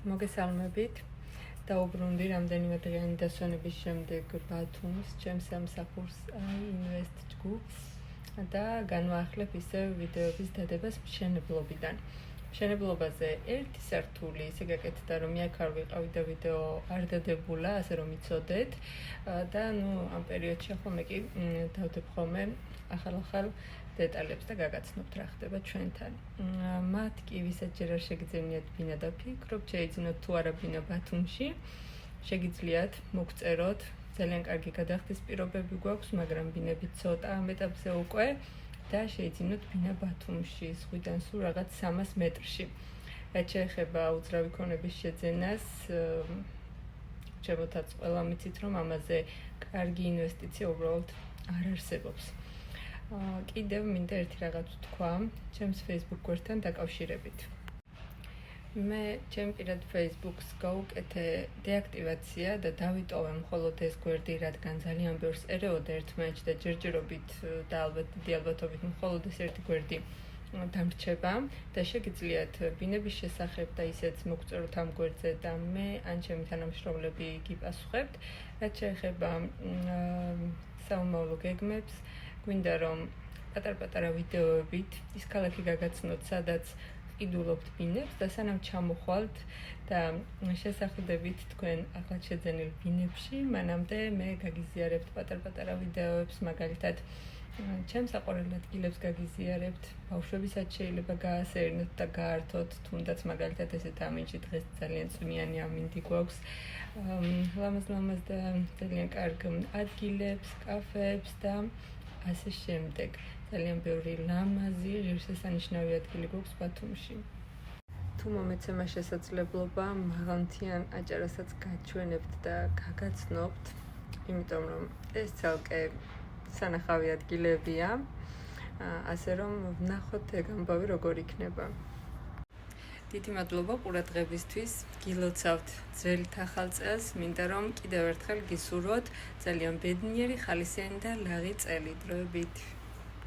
მოგესალმებით. დაუბრუნდი რამდენიმე დღიანი დასვენების შემდეგ ბათუმს, ჩემს სამსახურს Invest ჯგუფს და განვაახლებ ისევ ვიდეოების დადებას მშენებლობიდან. მშენებლობაზე ერთი სართული, ისე გაკეთდა, რომ მე აქ არ ვიყავი და ვიდეო არ დადებულა, ასე რომ იცოდეთ და ამ პერიოდში ხოლმე კი დავდებ ხოლმე ახალ დეტალებს და გაგაცნობთ რა ხდება ჩვენთან. მათ კი ვისაც ჯერ არ შეგძენიათ ბინა და ფიქრობთ, შეიძინოთ თუ არა ბინა ბათუმში, შეგიძლიათ მოგწეროთ, ძალიან კარგი გადახდის პირობები გვაქვს, მაგრამ ბინები ცოტა ამ ეტაპზე უკვე და შეიძინოთ ბინა ბათუმში, ზღვიდან სულ რაღაც 300 მეტრში. რაც შეეხება უძრავი ქონების შეძენას, ჩემთაც ყველა მიცით, რომ ამაზე კარგი ინვესტიცია უბრალოდ არ არსებობს. კიდევ მინდა ერთი რაღაც ვთქვა, ჩემს Facebook გვერდთან დაკავშირებით. მე ჩემ პირად Facebook-ს გავუკეთე დეაქტივაცია და დავიტოვე მხოლოდ ეს გვერდი, რადგან ძალიან ბევრს ერეოდა ერთმანეთში და ჯერჯერობით და ალბათ დიდი ალბათობით მხოლოდ ეს ერთი გვერდი დამრჩება და შეგიძლიათ ბინების შესახებ და ისეც მოგწეროთ ამ გვერდზე და მე ან ჩემი თანამშრომლები გიპასუხებთ. რაც შეეხება საომავლო გეგმებს, გვინდა რომ პატარ-პატარა ვიდეოებით ის ქალაქი გაგაცნოთ, სადაც ყიდულობთ ბინებს და სანამ ჩამოხვალთ და შესახვდებით თქვენ ახალ შეძენილ ბინებში, მანამდე მე გაგიზიარებთ პატარ-პატარა ვიდეოებს, მაგალითად ჩემს საყვარელ ადგილებს გაგიზიარებთ, ბავშვებისაც შეიძლება გაასეირნოთ და გაართოთ, თუნდაც მაგალითად ესეთ ამინდში დღეს ძალიან წვიმიანი ამინდი გვაქვს, ლამაზ და ძალიან კარგ ადგილებს, კაფეებს და ასე შემდეგ. ძალიან ბევრი ლამაზი, ღირსშესანიშნავი ადგილი გვაქვს ბათუმში. თუ მომეცემა შესაძლებლობა, მაღალმთიან აჭარასაც გაჩვენებთ და გაგაცნობთ, იმიტომ რომ ეს ცალკე სანახავი ადგილებია, ასე რომ ვნახოთ ეგ ამბავი როგორ იქნება. დიდი მადლობა ყურადღებისთვის, გილოცავთ ძველი ახალ წელს, მინდა რომ კიდევ ერთხელ გისურვოთ ძალიან ბედნიერი, ხალისიანი და ლაღი წელი. დროებით.